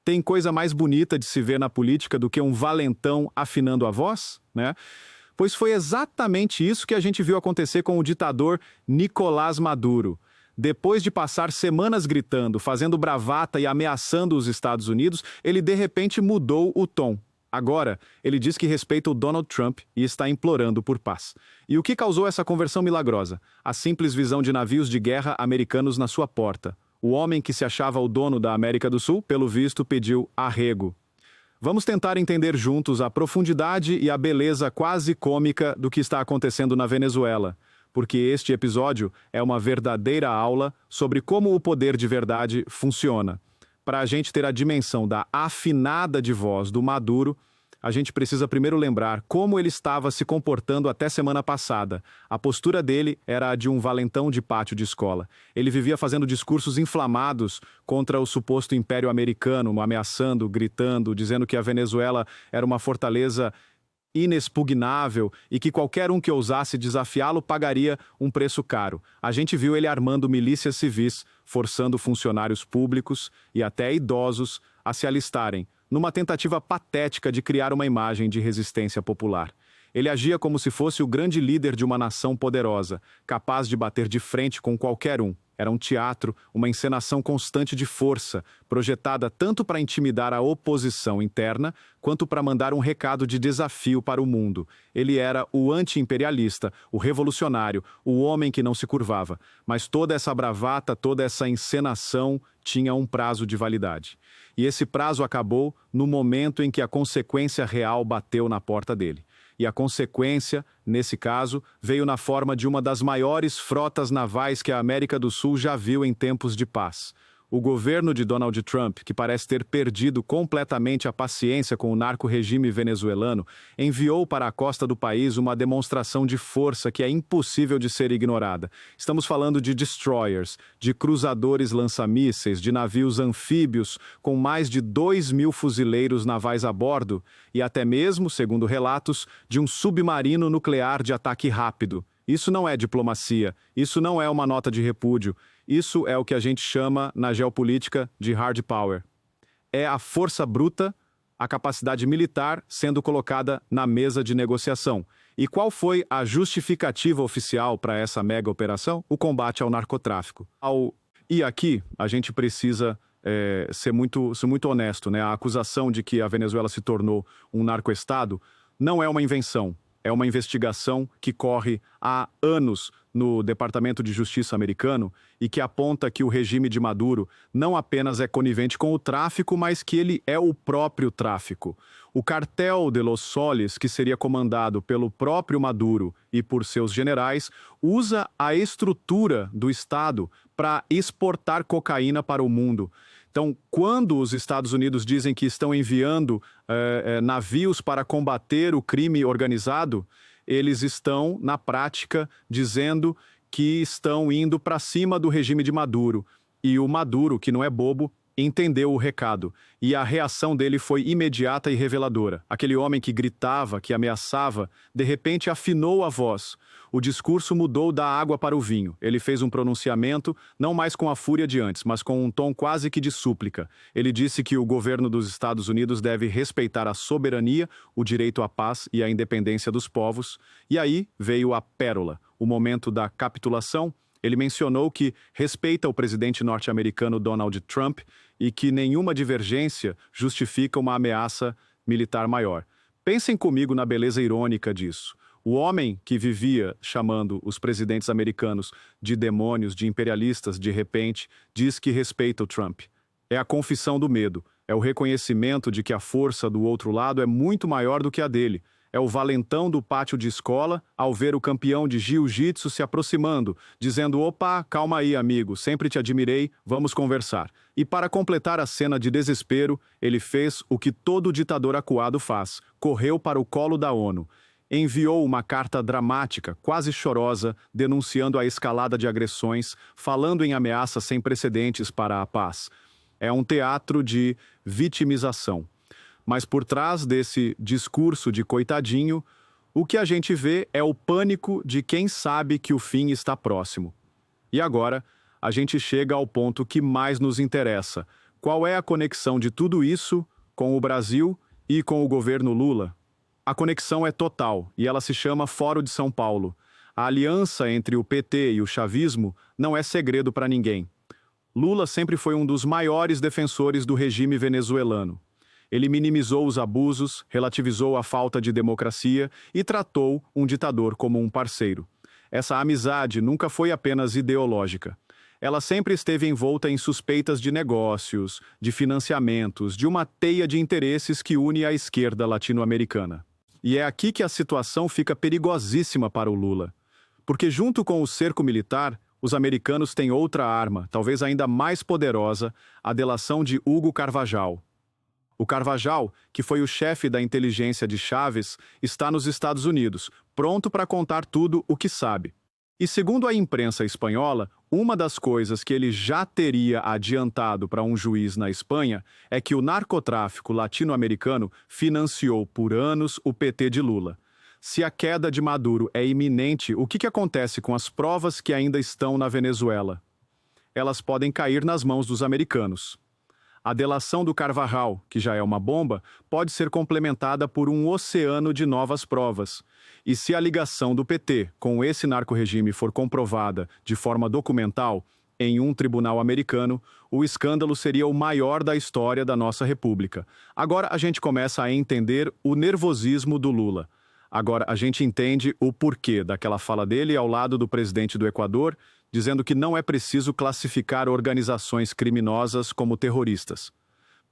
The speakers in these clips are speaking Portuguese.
Tem coisa mais bonita de se ver na política do que um valentão afinando a voz, né? Pois foi exatamente isso que a gente viu acontecer com o ditador Nicolás Maduro. Depois de passar semanas gritando, fazendo bravata e ameaçando os Estados Unidos, ele de repente mudou o tom. Agora, ele diz que respeita o Donald Trump e está implorando por paz. E o que causou essa conversão milagrosa? A simples visão de navios de guerra americanos na sua porta. O homem que se achava o dono da América do Sul, pelo visto, pediu arrego. Vamos tentar entender juntos a profundidade e a beleza quase cômica do que está acontecendo na Venezuela, porque este episódio é uma verdadeira aula sobre como o poder de verdade funciona. Para a gente ter a dimensão da afinada de voz do Maduro, a gente precisa primeiro lembrar como ele estava se comportando até semana passada. A postura dele era a de um valentão de pátio de escola. Ele vivia fazendo discursos inflamados contra o suposto império americano, ameaçando, gritando, dizendo que a Venezuela era uma fortaleza inexpugnável e que qualquer um que ousasse desafiá-lo pagaria um preço caro. A gente viu ele armando milícias civis, forçando funcionários públicos e até idosos a se alistarem, numa tentativa patética de criar uma imagem de resistência popular. Ele agia como se fosse o grande líder de uma nação poderosa, capaz de bater de frente com qualquer um. Era um teatro, uma encenação constante de força, projetada tanto para intimidar a oposição interna, quanto para mandar um recado de desafio para o mundo. Ele era o anti-imperialista, o revolucionário, o homem que não se curvava. Mas toda essa bravata, toda essa encenação tinha um prazo de validade. E esse prazo acabou no momento em que a consequência real bateu na porta dele. E a consequência, nesse caso, veio na forma de uma das maiores frotas navais que a América do Sul já viu em tempos de paz. O governo de Donald Trump, que parece ter perdido completamente a paciência com o narco-regime venezuelano, enviou para a costa do país uma demonstração de força que é impossível de ser ignorada. Estamos falando de destroyers, de cruzadores lança-mísseis, de navios anfíbios com mais de 2.000 fuzileiros navais a bordo e até mesmo, segundo relatos, de um submarino nuclear de ataque rápido. Isso não é diplomacia, isso não é uma nota de repúdio, isso é o que a gente chama, na geopolítica, de hard power. É a força bruta, a capacidade militar sendo colocada na mesa de negociação. E qual foi a justificativa oficial para essa mega operação? O combate ao narcotráfico. E aqui a gente precisa ser muito honesto, né? A acusação de que a Venezuela se tornou um narcoestado não é uma invenção. É uma investigação que corre há anos no Departamento de Justiça americano e que aponta que o regime de Maduro não apenas é conivente com o tráfico, mas que ele é o próprio tráfico. O Cartel de los Soles, que seria comandado pelo próprio Maduro e por seus generais, usa a estrutura do Estado para exportar cocaína para o mundo. Então, quando os Estados Unidos dizem que estão enviando navios para combater o crime organizado, eles estão, na prática, dizendo que estão indo para cima do regime de Maduro. E o Maduro, que não é bobo, entendeu o recado. E a reação dele foi imediata e reveladora. Aquele homem que gritava, que ameaçava, de repente afinou a voz. O discurso mudou da água para o vinho. Ele fez um pronunciamento, não mais com a fúria de antes, mas com um tom quase que de súplica. Ele disse que o governo dos Estados Unidos deve respeitar a soberania, o direito à paz e à independência dos povos. E aí veio a pérola, o momento da capitulação. Ele mencionou que respeita o presidente norte-americano Donald Trump e que nenhuma divergência justifica uma ameaça militar maior. Pensem comigo na beleza irônica disso. O homem que vivia chamando os presidentes americanos de demônios, de imperialistas, de repente, diz que respeita o Trump. É a confissão do medo, é o reconhecimento de que a força do outro lado é muito maior do que a dele. É o valentão do pátio de escola ao ver o campeão de jiu-jitsu se aproximando, dizendo: opa, calma aí, amigo, sempre te admirei, vamos conversar. E para completar a cena de desespero, ele fez o que todo ditador acuado faz, correu para o colo da ONU. Enviou uma carta dramática, quase chorosa, denunciando a escalada de agressões, falando em ameaças sem precedentes para a paz. É um teatro de vitimização. Mas por trás desse discurso de coitadinho, o que a gente vê é o pânico de quem sabe que o fim está próximo. E agora, a gente chega ao ponto que mais nos interessa. Qual é a conexão de tudo isso com o Brasil e com o governo Lula? A conexão é total e ela se chama Fórum de São Paulo. A aliança entre o PT e o chavismo não é segredo para ninguém. Lula sempre foi um dos maiores defensores do regime venezuelano. Ele minimizou os abusos, relativizou a falta de democracia e tratou um ditador como um parceiro. Essa amizade nunca foi apenas ideológica. Ela sempre esteve envolta em suspeitas de negócios, de financiamentos, de uma teia de interesses que une a esquerda latino-americana. E é aqui que a situação fica perigosíssima para o Lula. Porque junto com o cerco militar, os americanos têm outra arma, talvez ainda mais poderosa, a delação de Hugo Carvajal. O Carvajal, que foi o chefe da inteligência de Chávez, está nos Estados Unidos, pronto para contar tudo o que sabe. E segundo a imprensa espanhola, uma das coisas que ele já teria adiantado para um juiz na Espanha é que o narcotráfico latino-americano financiou por anos o PT de Lula. Se a queda de Maduro é iminente, o que acontece com as provas que ainda estão na Venezuela? Elas podem cair nas mãos dos americanos. A delação do Carvajal, que já é uma bomba, pode ser complementada por um oceano de novas provas. E se a ligação do PT com esse narco-regime for comprovada de forma documental, em um tribunal americano, o escândalo seria o maior da história da nossa república. Agora a gente começa a entender o nervosismo do Lula. Agora a gente entende o porquê daquela fala dele ao lado do presidente do Equador, dizendo que não é preciso classificar organizações criminosas como terroristas.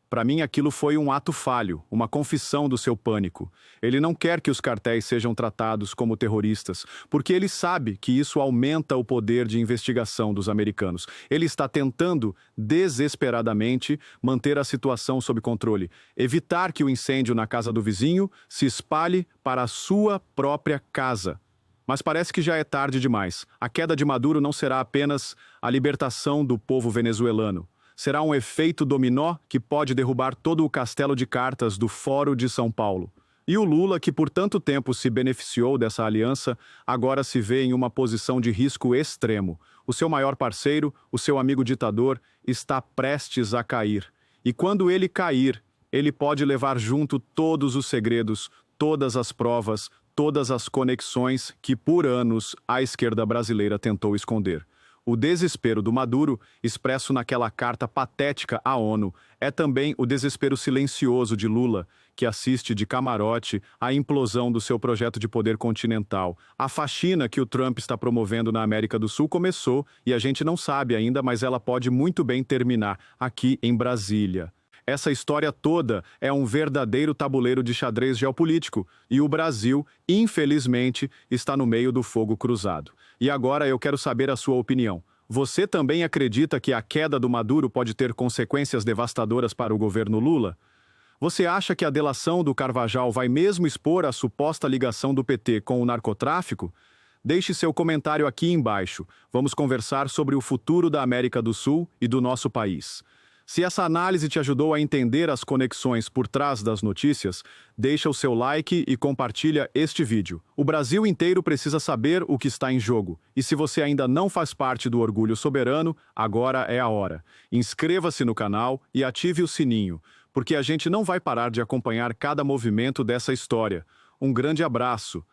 Para mim, aquilo foi um ato falho, uma confissão do seu pânico. Ele não quer que os cartéis sejam tratados como terroristas, porque ele sabe que isso aumenta o poder de investigação dos americanos. Ele está tentando, desesperadamente, manter a situação sob controle, evitar que o incêndio na casa do vizinho se espalhe para a sua própria casa. Mas parece que já é tarde demais. A queda de Maduro não será apenas a libertação do povo venezuelano. Será um efeito dominó que pode derrubar todo o castelo de cartas do Fórum de São Paulo. E o Lula, que por tanto tempo se beneficiou dessa aliança, agora se vê em uma posição de risco extremo. O seu maior parceiro, o seu amigo ditador, está prestes a cair. E quando ele cair, ele pode levar junto todos os segredos, todas as provas, todas as conexões que por anos a esquerda brasileira tentou esconder. O desespero do Maduro, expresso naquela carta patética à ONU, é também o desespero silencioso de Lula, que assiste de camarote à implosão do seu projeto de poder continental. A faxina que o Trump está promovendo na América do Sul começou e a gente não sabe ainda, mas ela pode muito bem terminar aqui em Brasília. Essa história toda é um verdadeiro tabuleiro de xadrez geopolítico e o Brasil, infelizmente, está no meio do fogo cruzado. E agora eu quero saber a sua opinião. Você também acredita que a queda do Maduro pode ter consequências devastadoras para o governo Lula? Você acha que a delação do Carvajal vai mesmo expor a suposta ligação do PT com o narcotráfico? Deixe seu comentário aqui embaixo. Vamos conversar sobre o futuro da América do Sul e do nosso país. Se essa análise te ajudou a entender as conexões por trás das notícias, deixa o seu like e compartilha este vídeo. O Brasil inteiro precisa saber o que está em jogo. E se você ainda não faz parte do Orgulho Soberano, agora é a hora. Inscreva-se no canal e ative o sininho, porque a gente não vai parar de acompanhar cada movimento dessa história. Um grande abraço.